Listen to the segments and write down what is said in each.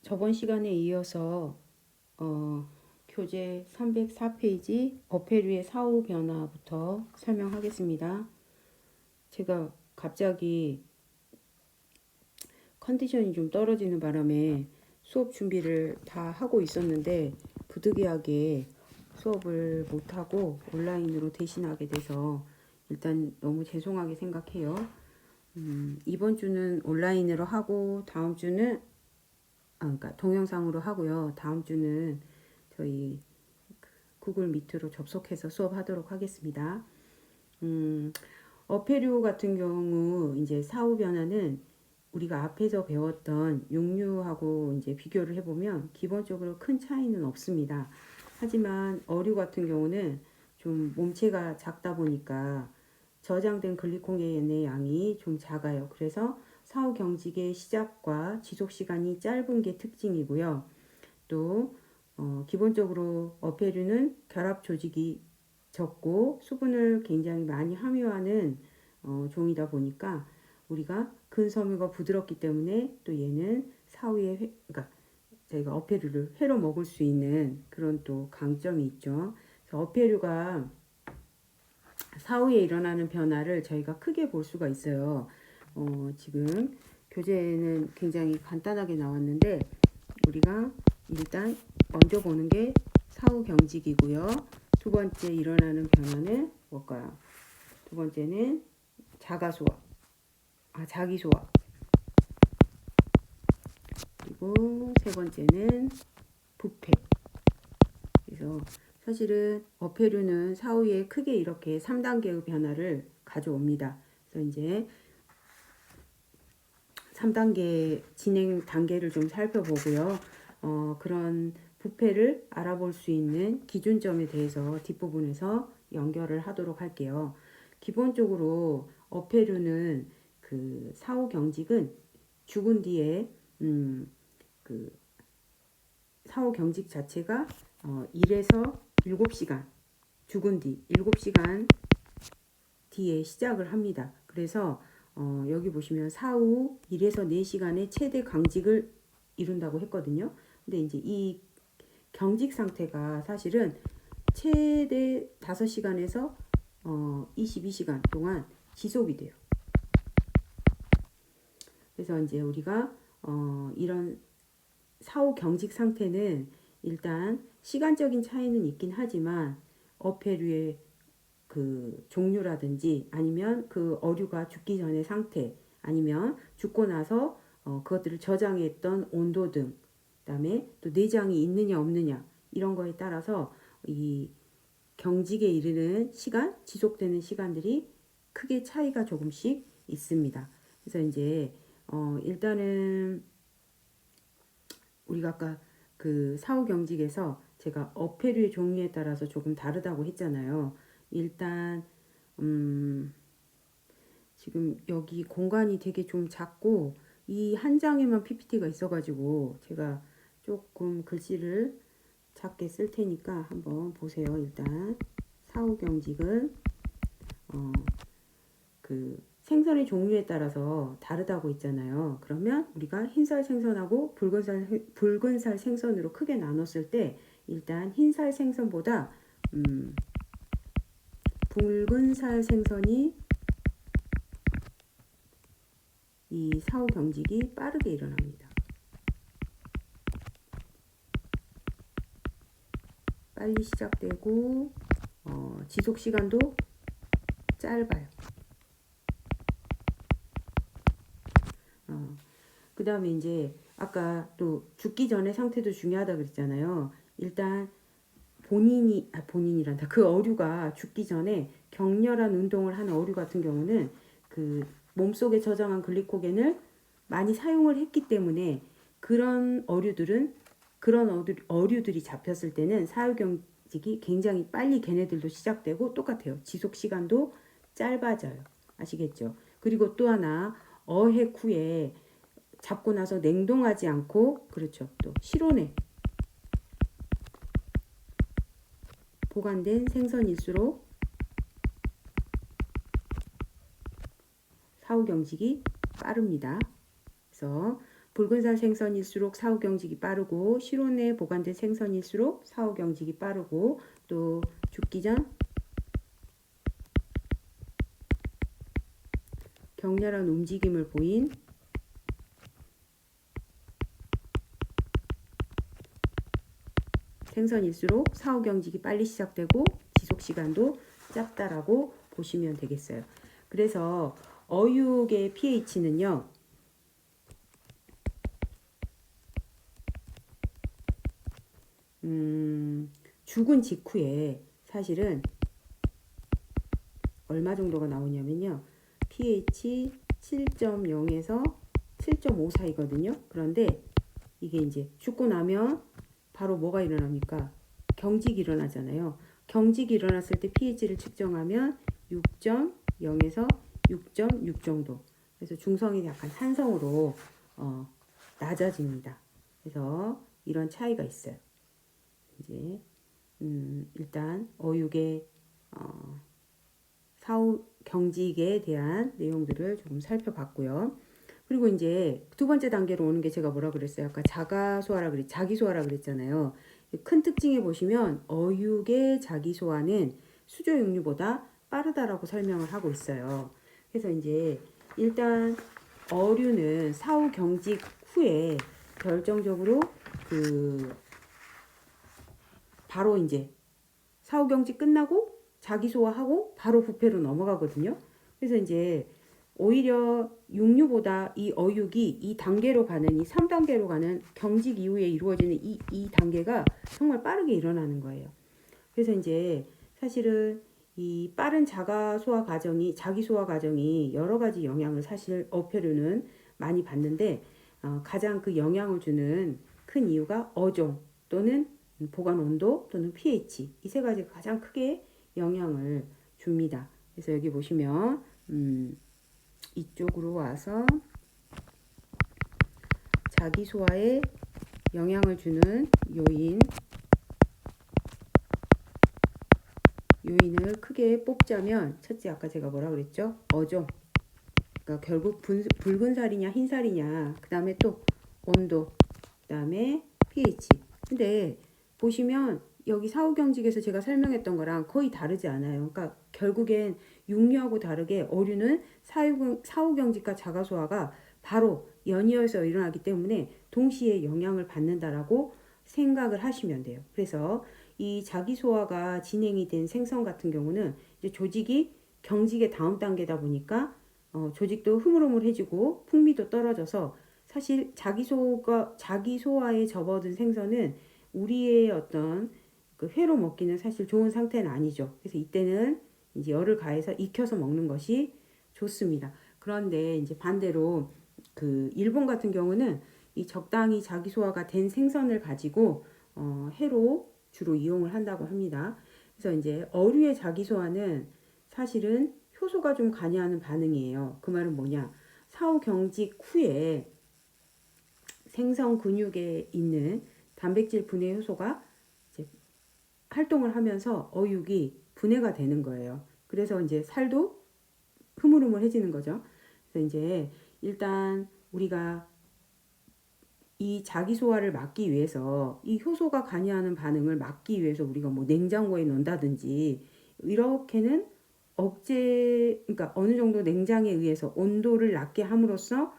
저번 시간에 이어서 교재 304페이지 어패류의 사후 변화부터 설명하겠습니다. 제가 갑자기 컨디션이 좀 떨어지는 바람에 수업 준비를 다 하고 있었는데 부득이하게 수업을 못하고 온라인으로 대신하게 돼서 일단 너무 죄송하게 생각해요. 이번 주는 온라인으로 하고 다음 주는 그러니까 동영상으로 하고요. 다음 주는 저희 구글 미트로 접속해서 수업하도록 하겠습니다. 어패류 같은 경우 이제 사후 변화는 우리가 앞에서 배웠던 육류하고 이제 비교를 해보면 기본적으로 큰 차이는 없습니다. 하지만 어류 같은 경우는 좀 몸체가 작다 보니까 저장된 글리코겐의 양이 좀 작아요. 그래서 사후 경직의 시작과 지속 시간이 짧은 게 특징이고요. 또 기본적으로 어패류는 결합 조직이 적고 수분을 굉장히 많이 함유하는 종이다 보니까 우리가 근섬유가 부드럽기 때문에 또 얘는 사후에 그러니까 저희가 어패류를 회로 먹을 수 있는 그런 또 강점이 있죠. 그래서 어패류가 사후에 일어나는 변화를 저희가 크게 볼 수가 있어요. 지금 교재에는 굉장히 간단하게 나왔는데 우리가 일단 먼저 보는 게 사후 경직이고요. 두 번째 일어나는 변화는 뭘까요? 두 번째는 자기소화. 그리고 세 번째는 부패. 그래서 사실은 어패류는 사후에 크게 이렇게 3단계의 변화를 가져옵니다. 그래서 이제 3단계 진행 단계를 좀 살펴보고요. 그런 부패를 알아볼 수 있는 기준점에 대해서 뒷부분에서 연결을 하도록 할게요. 기본적으로 어패류는 그 사후 경직은 죽은 뒤에 그 사후 경직 자체가 1에서 7시간 죽은 뒤 7시간 뒤에 시작을 합니다. 그래서 여기 보시면 사후 1에서 4시간의 최대 강직을 이룬다고 했거든요. 근데 이제 이 경직 상태가 사실은 최대 5시간에서 22시간 동안 지속이 돼요. 그래서 이제 우리가 이런 사후 경직 상태는 일단 시간적인 차이는 있긴 하지만 어패류의 그 종류라든지 아니면 그 어류가 죽기 전의 상태 아니면 죽고 나서 그것들을 저장했던 온도 등 그다음에 또 내장이 있느냐 없느냐 이런 거에 따라서 이 경직에 이르는 시간, 지속되는 시간들이 크게 차이가 조금씩 있습니다. 그래서 이제 일단은 우리가 아까 그 사후 경직에서 제가 어패류의 종류에 따라서 조금 다르다고 했잖아요. 일단 지금 여기 공간이 되게 좀 작고 이 한 장에만 PPT가 있어가지고 제가 조금 글씨를 작게 쓸 테니까 한번 보세요. 일단 사후 경직은 그 생선의 종류에 따라서 다르다고 했잖아요. 그러면 우리가 흰살 생선하고 붉은살 생선으로 크게 나눴을 때 일단 흰살 생선보다 붉은살 생선이 이 사후 경직이 빠르게 일어납니다. 빨리 시작되고 지속 시간도 짧아요. 그 다음에 이제 아까 또 죽기 전의 상태도 중요하다 그랬잖아요. 일단 본인이란다. 그 어류가 죽기 전에 격렬한 운동을 하는 어류 같은 경우는 그 몸속에 저장한 글리코겐을 많이 사용을 했기 때문에 그런 어류들이 잡혔을 때는 사후경직이 굉장히 빨리 걔네들도 시작되고 똑같아요. 지속 시간도 짧아져요. 아시겠죠? 그리고 또 하나 어획 후에 잡고 나서 냉동하지 않고 그렇죠. 또 실온에 보관된 생선일수록 사후 경직이 빠릅니다. 그래서 붉은살 생선일수록 사후 경직이 빠르고 실온내에 보관된 생선일수록 사후 경직이 빠르고 또 죽기 전 격렬한 움직임을 보인 생선일수록 사후 경직이 빨리 시작되고 지속 시간도 짧다라고 보시면 되겠어요. 그래서 어육의 pH는요. 죽은 직후에 사실은 얼마 정도가 나오냐면요. pH 7.0에서 7.5 사이거든요. 그런데 이게 이제 죽고 나면 바로 뭐가 일어납니까? 경직이 일어나잖아요. 경직이 일어났을 때 pH를 측정하면 6.0에서 6.6 정도. 그래서 중성이 약간 산성으로 낮아집니다. 그래서 이런 차이가 있어요. 이제 일단 어육의 사후 경직에 대한 내용들을 좀 살펴봤고요. 그리고 이제 두 번째 단계로 오는 게 제가 뭐라 그랬어요? 아까 자기소화라 그랬잖아요. 큰 특징에 보시면 어육의 자기소화는 수조 육류보다 빠르다라고 설명을 하고 있어요. 그래서 이제 일단 어류는 사후 경직 후에 결정적으로 바로 이제 사후 경직 끝나고 자기소화하고 바로 부패로 넘어가거든요. 그래서 이제 오히려 육류보다 이 어육이 이 단계로 가는 이 3단계로 가는 경직 이후에 이루어지는 이 단계가 정말 빠르게 일어나는 거예요. 그래서 이제 사실은 이 빠른 자기소화 과정이 여러 가지 영향을 사실 어패류는 많이 받는데 가장 그 영향을 주는 큰 이유가 어종 또는 보관 온도 또는 pH 이 세 가지가 가장 크게 영향을 줍니다. 그래서 여기 보시면 이쪽으로 와서 자기소화에 영향을 주는 요인을 크게 뽑자면 첫째 아까 제가 뭐라 그랬죠? 어종. 그러니까 결국 붉은 살이냐 흰 살이냐 그 다음에 또 온도 그 다음에 pH. 근데 보시면 여기 사후경직에서 제가 설명했던 거랑 거의 다르지 않아요. 그러니까 결국엔 육류하고 다르게 어류는 사후경직과 자가소화가 바로 연이어서 일어나기 때문에 동시에 영향을 받는다라고 생각을 하시면 돼요. 그래서 이 자기소화가 진행이 된 생선 같은 경우는 이제 조직이 경직의 다음 단계다 보니까 조직도 흐물흐물해지고 풍미도 떨어져서 사실 자기소화에 접어든 생선은 우리의 어떤 그 회로 먹기는 사실 좋은 상태는 아니죠. 그래서 이때는 이제 열을 가해서 익혀서 먹는 것이 좋습니다. 그런데 이제 반대로 그 일본 같은 경우는 이 적당히 자기소화가 된 생선을 가지고 회로 주로 이용을 한다고 합니다. 그래서 이제 어류의 자기소화는 사실은 효소가 좀 관여하는 반응이에요. 그 말은 뭐냐? 사후 경직 후에 생선 근육에 있는 단백질 분해 효소가 이제 활동을 하면서 어육이 분해가 되는 거예요. 그래서 이제 살도 흐물흐물해지는 거죠. 그래서 이제 일단 우리가 이 자기소화를 막기 위해서 이 효소가 관여하는 반응을 막기 위해서 우리가 뭐 냉장고에 넣는다든지 이렇게는 그러니까 어느 정도 냉장에 의해서 온도를 낮게 함으로써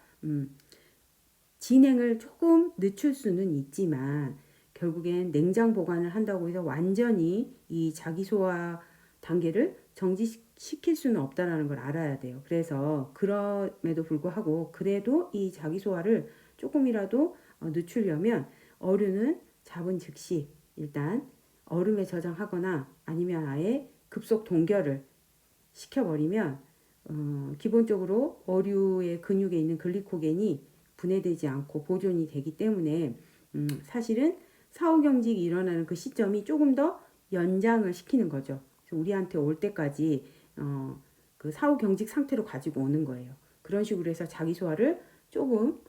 진행을 조금 늦출 수는 있지만 결국엔 냉장 보관을 한다고 해서 완전히 이 자기소화 단계를 정지시킬 수는 없다는 걸 알아야 돼요. 그래서 그럼에도 불구하고 그래도 이 자기소화를 조금이라도 늦추려면 어류는 잡은 즉시 일단 얼음에 저장하거나 아니면 아예 급속 동결을 시켜버리면 기본적으로 어류의 근육에 있는 글리코겐이 분해되지 않고 보존이 되기 때문에 사실은 사후경직이 일어나는 그 시점이 조금 더 연장을 시키는 거죠. 그래서 우리한테 올 때까지 그 사후경직 상태로 가지고 오는 거예요. 그런 식으로 해서 자기소화를 조금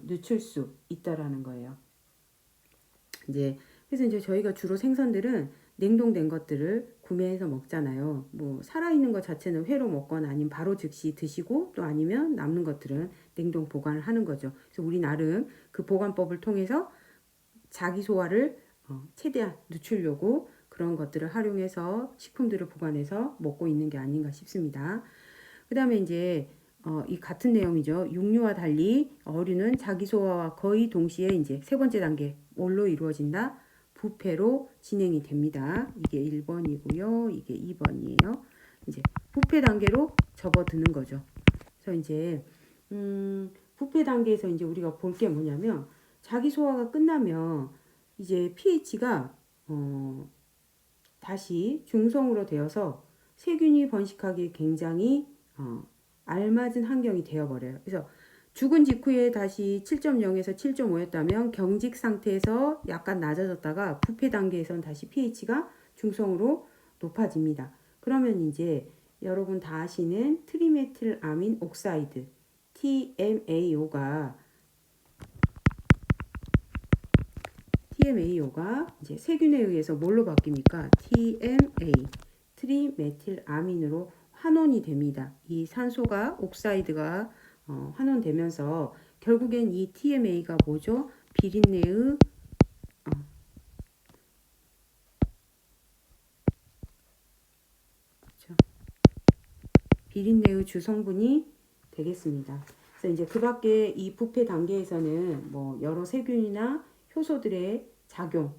늦출 수 있다라는 거예요. 그래서 이제 저희가 주로 생선들은 냉동된 것들을 구매해서 먹잖아요. 뭐 살아있는 것 자체는 회로 먹거나 아니면 바로 즉시 드시고 또 아니면 남는 것들은 냉동 보관을 하는 거죠. 그래서 우리 나름 그 보관법을 통해서 자기 소화를 최대한 늦추려고 그런 것들을 활용해서 식품들을 보관해서 먹고 있는 게 아닌가 싶습니다. 그 다음에 이제 이 같은 내용이죠. 육류와 달리 어류는 자기 소화와 거의 동시에 이제 세 번째 단계 뭘로 이루어진다? 부패로 진행이 됩니다. 이게 1번이고요. 이게 2번이에요. 이제 부패 단계로 접어드는 거죠. 그래서 이제 부패 단계에서 이제 우리가 볼 게 뭐냐면 자기 소화가 끝나면 이제 pH가 다시 중성으로 되어서 세균이 번식하기 굉장히 알맞은 환경이 되어버려요. 그래서 죽은 직후에 다시 7.0에서 7.5였다면 경직 상태에서 약간 낮아졌다가 부패 단계에선 다시 pH가 중성으로 높아집니다. 그러면 이제 여러분 다 아시는 트리메틸아민 옥사이드 TMAO가 이제 세균에 의해서 뭘로 바뀝니까? TMA 트리메틸아민으로 환원이 됩니다. 이 산소가 옥사이드가 환원되면서 결국엔 이 TMA가 뭐죠? 비린내의 그렇죠? 비린내의 주성분이 되겠습니다. 그래서 이제 그 밖에 이 부패 단계에서는 뭐 여러 세균이나 효소들의 작용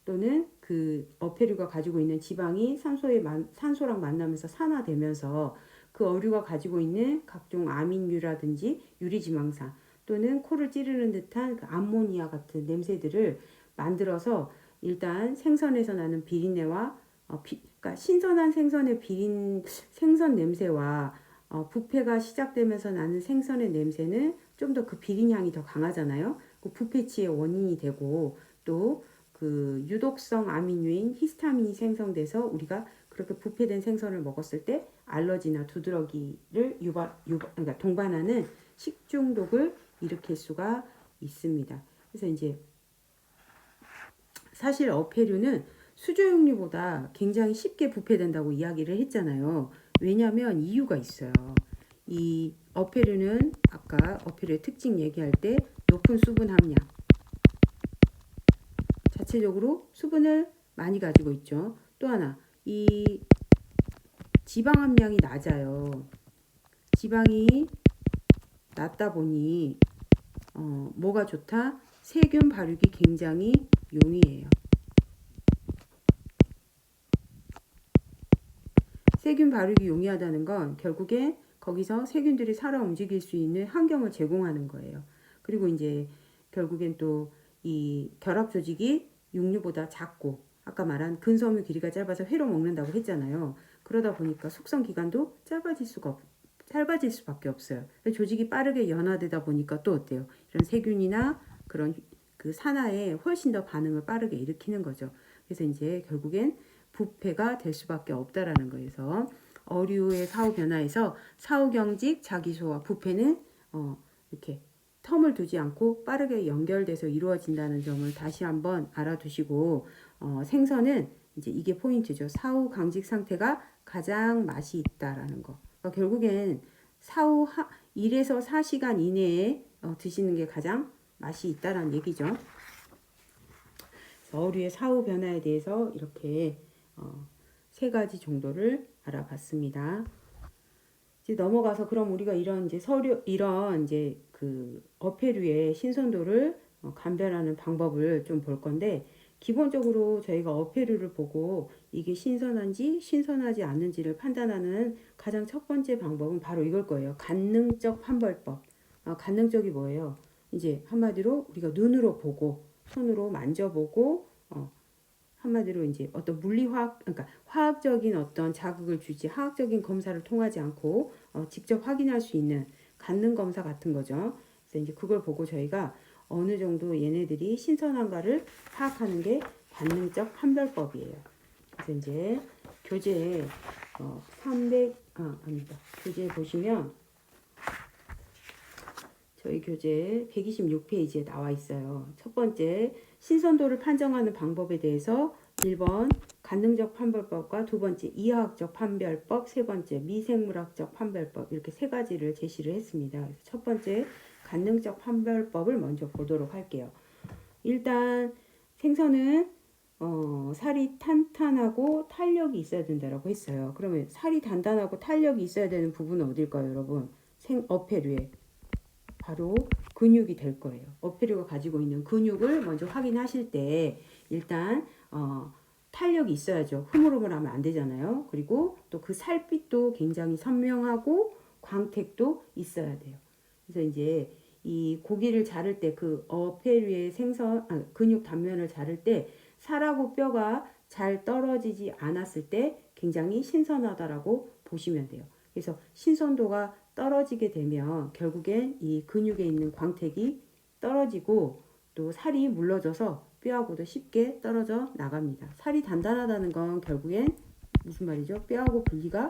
또는 그 어패류가 가지고 있는 지방이 산소랑 만나면서 산화되면서 그 어류가 가지고 있는 각종 아민류라든지 유리지방산 또는 코를 찌르는 듯한 그 암모니아 같은 냄새들을 만들어서 일단 생선에서 나는 비린내와 그러니까 신선한 생선의 생선 냄새와 부패가 시작되면서 나는 생선의 냄새는 좀 더 그 비린향이 더 강하잖아요. 그 부패치의 원인이 되고 또 그 유독성 아민류인 히스타민이 생성돼서 우리가 그렇게 부패된 생선을 먹었을 때 알러지나 두드러기를 그러니까 동반하는 식중독을 일으킬 수가 있습니다. 그래서 이제 사실 어패류는 수조육류보다 굉장히 쉽게 부패된다고 이야기를 했잖아요. 왜냐하면 이유가 있어요. 이 어패류는 아까 어패류의 특징 얘기할 때 높은 수분 함량 자체적으로 수분을 많이 가지고 있죠. 또 하나 이 지방 함량이 낮아요. 지방이 낮다 보니 뭐가 좋다? 세균 발육이 굉장히 용이해요. 세균 발육이 용이하다는 건 결국에 거기서 세균들이 살아 움직일 수 있는 환경을 제공하는 거예요. 그리고 이제 결국엔 또 이 결합 조직이 육류보다 작고 아까 말한 근섬유 길이가 짧아서 회로 먹는다고 했잖아요. 그러다 보니까 숙성 기간도 짧아질 수밖에 없어요. 조직이 빠르게 연화되다 보니까 또 어때요? 이런 세균이나 그런 그 산화에 훨씬 더 반응을 빠르게 일으키는 거죠. 그래서 이제 결국엔 부패가 될 수밖에 없다라는 거에서 어류의 사후 변화에서 사후 경직, 자기소화, 부패는 이렇게 텀을 두지 않고 빠르게 연결돼서 이루어진다는 점을 다시 한번 알아두시고 생선은 이제 이게 포인트죠. 사후 강직 상태가 가장 맛이 있다라는 거. 그러니까 결국엔 사후 1에서 4시간 이내에 드시는 게 가장 맛이 있다라는 얘기죠. 어류의 사후 변화에 대해서 이렇게 세 가지 정도를 알아봤습니다. 이제 넘어가서 그럼 우리가 이런 이제 그 어패류의 신선도를 감별하는 방법을 좀 볼 건데 기본적으로 저희가 어패류를 보고 이게 신선한지 신선하지 않는지를 판단하는 가장 첫 번째 방법은 바로 이걸 거예요. 간능적 판별법. 간능적이 뭐예요? 이제 한마디로 우리가 눈으로 보고 손으로 만져보고 한마디로 이제 어떤 물리화학 그러니까 화학적인 어떤 자극을 주지 화학적인 검사를 통하지 않고 직접 확인할 수 있는 간능 검사 같은 거죠. 그래서 이제 그걸 보고 저희가 어느 정도 얘네들이 신선한가를 파악하는 게 관능적 판별법이에요. 그래서 이제 교재에 교재에 보시면 저희 교재 126페이지에 나와 있어요. 첫 번째 신선도를 판정하는 방법에 대해서 1번 간능적 판별법과 두 번째 이화학적 판별법, 세 번째 미생물학적 판별법 이렇게 세 가지를 제시를 했습니다. 첫 번째 관능적 판별법을 먼저 보도록 할게요. 일단 생선은 살이 탄탄하고 탄력이 있어야 된다라고 했어요. 그러면 살이 단단하고 탄력이 있어야 되는 부분은 어딜까요, 여러분? 어패류에 바로 근육이 될 거예요. 어패류가 가지고 있는 근육을 먼저 확인하실 때 일단 탄력이 있어야죠. 흐물흐물하면 안 되잖아요. 그리고 또 그 살빛도 굉장히 선명하고 광택도 있어야 돼요. 그래서 이제 이 고기를 자를 때 그 어패류의 근육 단면을 자를 때 살하고 뼈가 잘 떨어지지 않았을 때 굉장히 신선하다라고 보시면 돼요. 그래서 신선도가 떨어지게 되면 결국엔 이 근육에 있는 광택이 떨어지고 또 살이 물러져서 뼈하고도 쉽게 떨어져 나갑니다. 살이 단단하다는 건 결국엔 무슨 말이죠? 뼈하고 분리가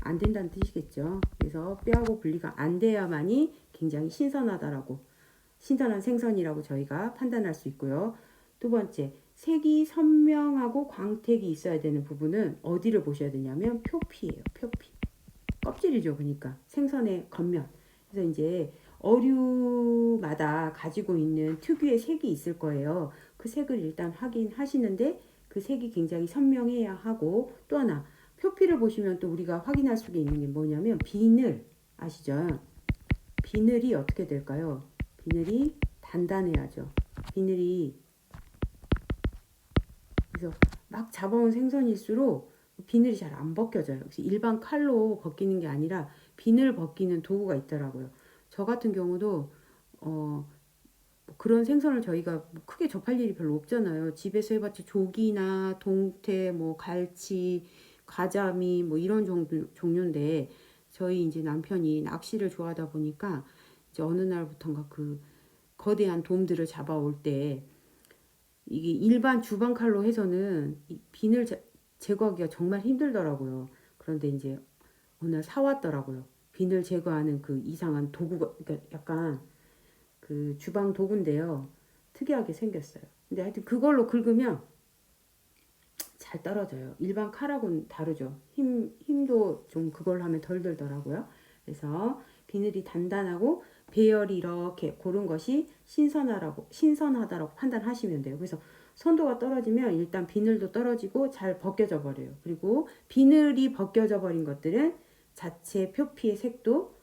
안 된다는 뜻이겠죠. 그래서 뼈하고 분리가 안 돼야만이 굉장히 신선하다라고, 신선한 생선이라고 저희가 판단할 수 있고요. 두 번째, 색이 선명하고 광택이 있어야 되는 부분은 어디를 보셔야 되냐면 표피예요. 표피. 껍질이죠. 그러니까 생선의 겉면. 그래서 이제 어류마다 가지고 있는 특유의 색이 있을 거예요. 그 색을 일단 확인하시는데 그 색이 굉장히 선명해야 하고, 또 하나 표피를 보시면 또 우리가 확인할 수 있는 게 뭐냐면 비늘 아시죠? 비늘이 어떻게 될까요? 비늘이 단단해야죠. 비늘이 그래서 막 잡아온 생선일수록 비늘이 잘 안 벗겨져요. 일반 칼로 벗기는 게 아니라 비늘 벗기는 도구가 있더라고요. 저 같은 경우도 그런 생선을 저희가 크게 접할 일이 별로 없잖아요. 집에서 해봤자 조기나 동태, 뭐 갈치, 가자미 뭐 이런 종류인데 저희 이제 남편이 낚시를 좋아하다 보니까 이제 어느 날부턴가 그 거대한 돔들을 잡아올 때 이게 일반 주방 칼로 해서는 비늘 제거하기가 정말 힘들더라고요. 그런데 이제 어느 날 사왔더라고요. 비늘 제거하는 그 이상한 도구가, 그러니까 약간 그 주방 도구인데요. 특이하게 생겼어요. 근데 하여튼 그걸로 긁으면 잘 떨어져요. 일반 칼하고는 다르죠. 힘도 좀 그걸 하면 덜 들더라고요. 그래서 비늘이 단단하고 배열이 이렇게 고른 것이 신선하다라고 판단하시면 돼요. 그래서 선도가 떨어지면 일단 비늘도 떨어지고 잘 벗겨져 버려요. 그리고 비늘이 벗겨져 버린 것들은 자체 표피의 색도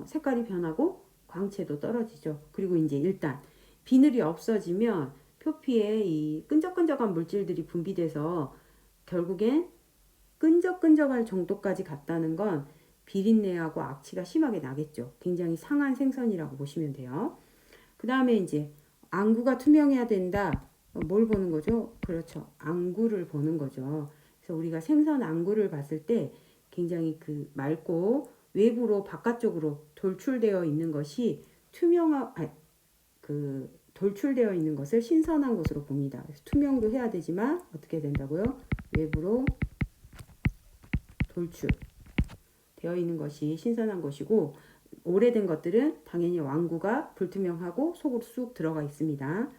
색깔이 변하고 광채도 떨어지죠. 그리고 이제 일단 비늘이 없어지면 표피에 이 끈적끈적한 물질들이 분비돼서 결국엔 끈적끈적할 정도까지 갔다는 건 비린내하고 악취가 심하게 나겠죠. 굉장히 상한 생선이라고 보시면 돼요. 그 다음에 이제 안구가 투명해야 된다. 뭘 보는 거죠? 그렇죠. 안구를 보는 거죠. 그래서 우리가 생선 안구를 봤을 때 굉장히 그 맑고 외부로 바깥쪽으로 돌출되어 있는 것이 돌출되어 있는 것을 신선한 것으로 봅니다. 그래서 투명도 해야 되지만 어떻게 된다고요? 외부로 돌출되어 있는 것이 신선한 것이고, 오래된 것들은 당연히 완구가 불투명하고 속으로 쑥 들어가 있습니다.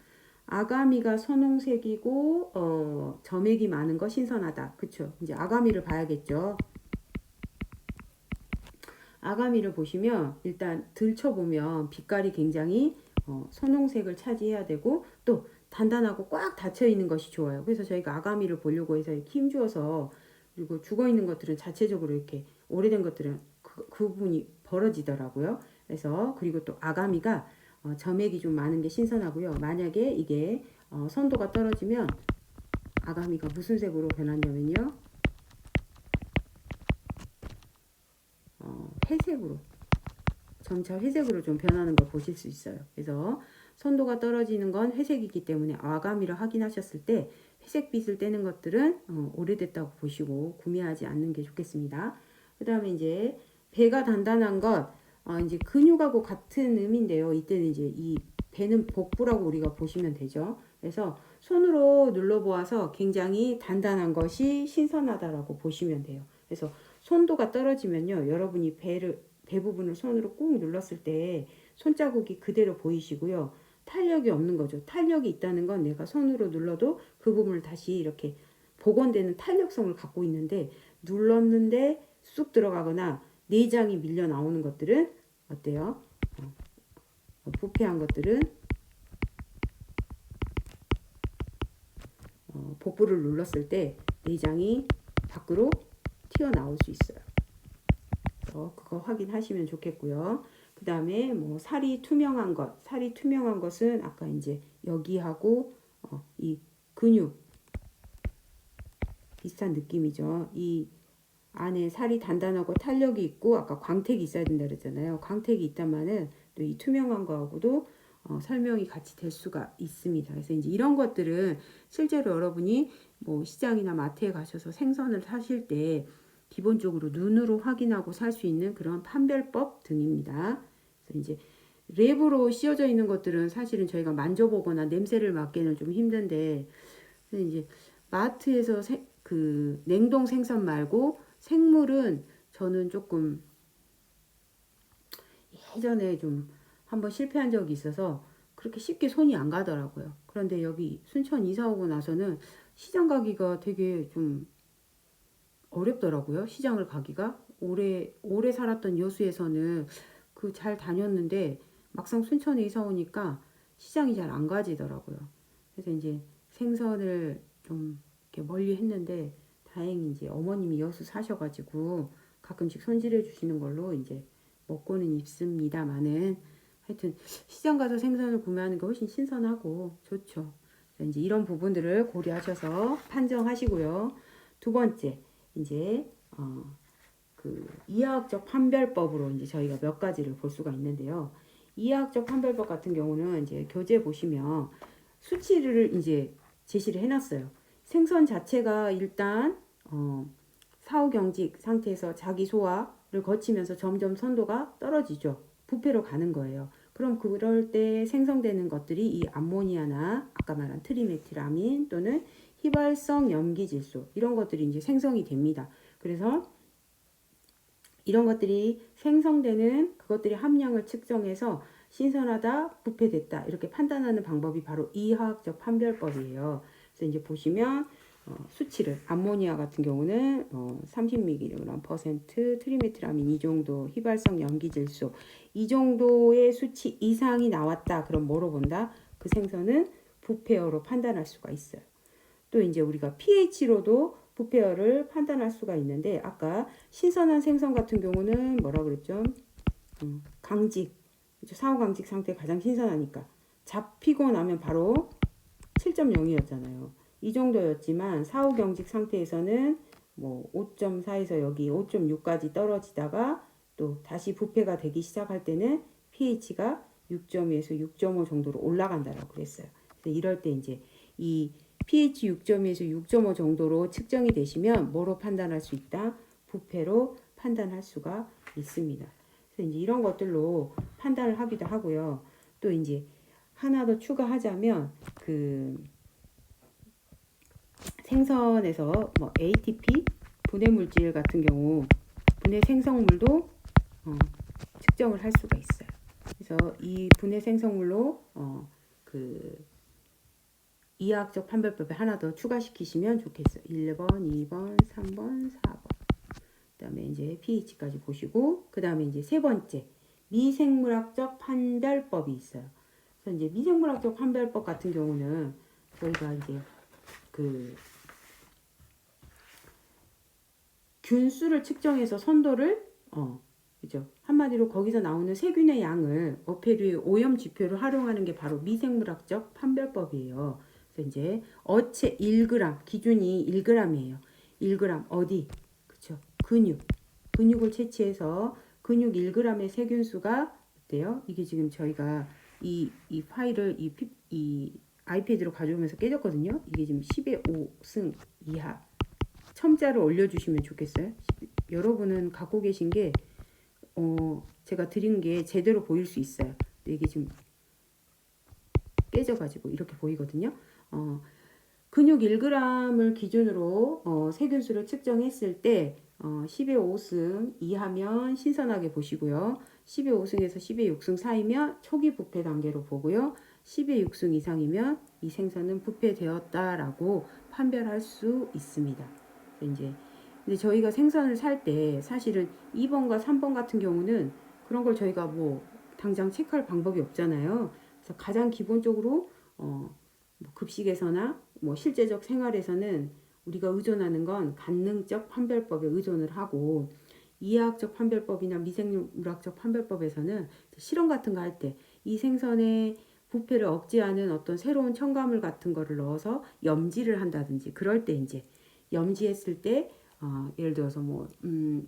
아가미가 선홍색이고 점액이 많은 거 신선하다. 그쵸? 이제 아가미를 봐야겠죠. 아가미를 보시면 일단 들춰보면 빛깔이 굉장히 선홍색을 차지해야 되고 또 단단하고 꽉 닫혀 있는 것이 좋아요. 그래서 저희가 아가미를 보려고 해서 이렇게 힘주어서, 그리고 죽어 있는 것들은 자체적으로 이렇게 오래된 것들은 그 부분이 벌어지더라고요. 그래서 그리고 또 아가미가 점액이 좀 많은 게 신선하고요. 만약에 이게 선도가 떨어지면 아가미가 무슨 색으로 변하냐면요. 회색으로, 점차 회색으로 좀 변하는 걸 보실 수 있어요. 그래서 선도가 떨어지는 건 회색이기 때문에 아가미를 확인하셨을 때 회색빛을 떼는 것들은 오래됐다고 보시고 구매하지 않는 게 좋겠습니다. 그 다음에 이제 배가 단단한 것, 이제 근육하고 같은 의미인데요. 이때는 이제 이 배는 복부라고 우리가 보시면 되죠. 그래서 손으로 눌러보아서 굉장히 단단한 것이 신선하다라고 보시면 돼요. 그래서 손도가 떨어지면요, 여러분이 배 부분을 손으로 꾹 눌렀을 때 손자국이 그대로 보이시고요. 탄력이 없는 거죠. 탄력이 있다는 건 내가 손으로 눌러도 그 부분을 다시 이렇게 복원되는 탄력성을 갖고 있는데, 눌렀는데 쑥 들어가거나 내장이 밀려 나오는 것들은 어때요? 부패한 것들은 복부를 눌렀을 때 내장이 밖으로 튀어나올 수 있어요. 그래서 그거 확인하시면 좋겠고요. 그 다음에 뭐 살이 투명한 것은 아까 이제 여기하고 이 근육 비슷한 느낌이죠. 이 안에 살이 단단하고 탄력이 있고 아까 광택이 있어야 된다 그랬잖아요. 광택이 있다면은 또 이 투명한 거하고도 설명이 같이 될 수가 있습니다. 그래서 이제 이런 것들은 실제로 여러분이 뭐 시장이나 마트에 가셔서 생선을 사실 때 기본적으로 눈으로 확인하고 살 수 있는 그런 판별법 등입니다. 그래서 이제 랩으로 씌워져 있는 것들은 사실은 저희가 만져보거나 냄새를 맡기는 좀 힘든데 이제 마트에서 그 냉동 생선 말고 생물은 저는 조금 예전에 좀 한번 실패한 적이 있어서 그렇게 쉽게 손이 안 가더라고요. 그런데 여기 순천 이사 오고 나서는 시장 가기가 되게 좀 어렵더라고요. 시장을 가기가. 오래 살았던 여수에서는 그 잘 다녔는데 막상 순천에 이사 오니까 시장이 잘 안 가지더라고요. 그래서 이제 생선을 좀 이렇게 멀리 했는데 다행히 이제 어머님이 여수 사셔가지고 가끔씩 손질해 주시는 걸로 이제 먹고는 있습니다만은 하여튼 시장 가서 생선을 구매하는 게 훨씬 신선하고 좋죠. 이제 이런 부분들을 고려하셔서 판정하시고요. 두 번째 이제 그 이하학적 판별법으로 이제 저희가 몇 가지를 볼 수가 있는데요. 이하학적 판별법 같은 경우는 이제 교재 보시면 수치를 이제 제시를 해놨어요. 생선 자체가 일단 사후경직 상태에서 자기 소화를 거치면서 점점 선도가 떨어지죠. 부패로 가는 거예요. 그럼 그럴 때 생성되는 것들이 이 암모니아나 아까 말한 트리메틸아민 또는 휘발성 염기질소 이런 것들이 이제 생성이 됩니다. 그래서 이런 것들이 생성되는 그것들이 함량을 측정해서 신선하다, 부패됐다 이렇게 판단하는 방법이 바로 이화학적 판별법이에요. 그래서 이제 보시면 수치를 암모니아 같은 경우는 30mg%, 트리메틸아민 이 정도, 휘발성 염기질소 이 정도의 수치 이상이 나왔다. 그럼 뭐로 본다? 그 생선은 부패어로 판단할 수가 있어요. 또 이제 우리가 pH로도 부패어를 판단할 수가 있는데 아까 신선한 생선 같은 경우는 뭐라 그랬죠? 강직, 사후 강직 상태 가장 신선하니까 잡히고 나면 바로 7.0이었잖아요. 이 정도였지만 사후 경직 상태에서는 뭐 5.4에서 여기 5.6까지 떨어지다가 또 다시 부패가 되기 시작할 때는 pH가 6.2에서 6.5 정도로 올라간다라고 그랬어요. 그래서 이럴 때 이제 이 pH 6.2에서 6.5 정도로 측정이 되시면 뭐로 판단할 수 있다? 부패로 판단할 수가 있습니다. 그래서 이제 이런 것들로 판단을 하기도 하고요. 또 이제 하나 더 추가하자면 그 생선에서 뭐 ATP 분해 물질 같은 경우 분해 생성물도 측정을 할 수가 있어요. 그래서 이 분해 생성물로 그 이하학적 판별법에 하나 더 추가시키시면 좋겠어요. 1번, 2번, 3번, 4번. 그다음에 이제 pH까지 보시고 그다음에 이제 세 번째 미생물학적 판별법이 있어요. 그래서 이제 미생물학적 판별법 같은 경우는 저희가 이제 그 균수를 측정해서 선도를 그죠? 한마디로 거기서 나오는 세균의 양을 어패류의 오염 지표를 활용하는 게 바로 미생물학적 판별법이에요. 그래서 이제 어체 1g 기준이 1g이에요. 1g 어디? 그쵸? 근육을 채취해서 근육 1g의 세균수가 어때요? 이게 지금 저희가 이 파일을 이 아이패드로 가져오면서 깨졌거든요. 이게 지금 10의 5승 이하 첨자를 올려주시면 좋겠어요. 여러분은 갖고 계신 게 제가 드린 게 제대로 보일 수 있어요. 근데 이게 지금 깨져가지고 이렇게 보이거든요. 근육 1g을 기준으로 세균수를 측정했을 때 10의 5승 이하면 신선하게 보시고요. 10의 5승에서 10의 6승 사이면 초기 부패 단계로 보고요. 10의 6승 이상이면 이 생선은 부패되었다라고 판별할 수 있습니다. 이제 근데 저희가 생선을 살 때 사실은 2번과 3번 같은 경우는 그런 걸 저희가 뭐 당장 체크할 방법이 없잖아요. 그래서 가장 기본적으로 뭐 급식에서나 뭐 실제적 생활에서는 우리가 의존하는 건 관능적 판별법에 의존을 하고, 이해학적 판별법이나 미생물학적 판별법에서는 실험 같은 거 할 때 이 생선의 부패를 억제하는 어떤 새로운 첨가물 같은 거를 넣어서 염지를 한다든지, 그럴 때 이제 염지했을 때 예를 들어서 뭐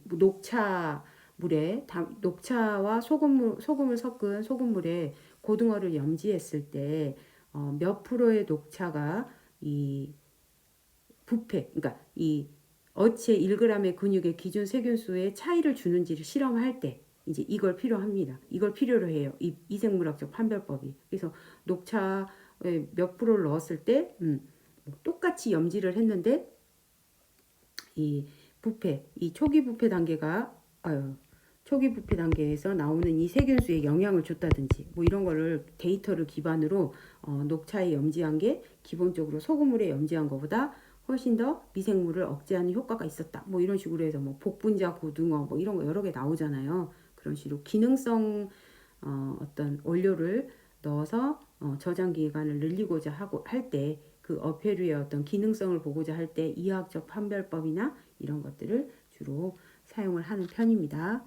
녹차 물에 녹차와 소금을 섞은 소금물에 고등어를 염지했을 때 몇 프로의 녹차가 이 부패, 그러니까 이 어체 1g의 근육의 기준 세균수의 차이를 주는지를 실험할 때 이제 이걸 필요합니다. 이걸 필요로 해요. 이 이생물학적 판별법이. 그래서 녹차에 몇 프로를 넣었을 때 똑같이 염지를 했는데 이 부패, 이 초기 부패 단계가 초기 부패 단계에서 나오는 이 세균수에 영향을 줬다든지 뭐 이런 거를 데이터를 기반으로 녹차에 염지한 게 기본적으로 소금물에 염지한 것보다 훨씬 더 미생물을 억제하는 효과가 있었다. 뭐 이런 식으로 해서 뭐 복분자 고등어 뭐 이런 거 여러 개 나오잖아요. 그런 식으로 기능성 어떤 원료를 넣어서 저장 기간을 늘리고자 하고 할 때 그 어패류의 어떤 기능성을 보고자 할 때 이화학적 판별법이나 이런 것들을 주로 사용을 하는 편입니다.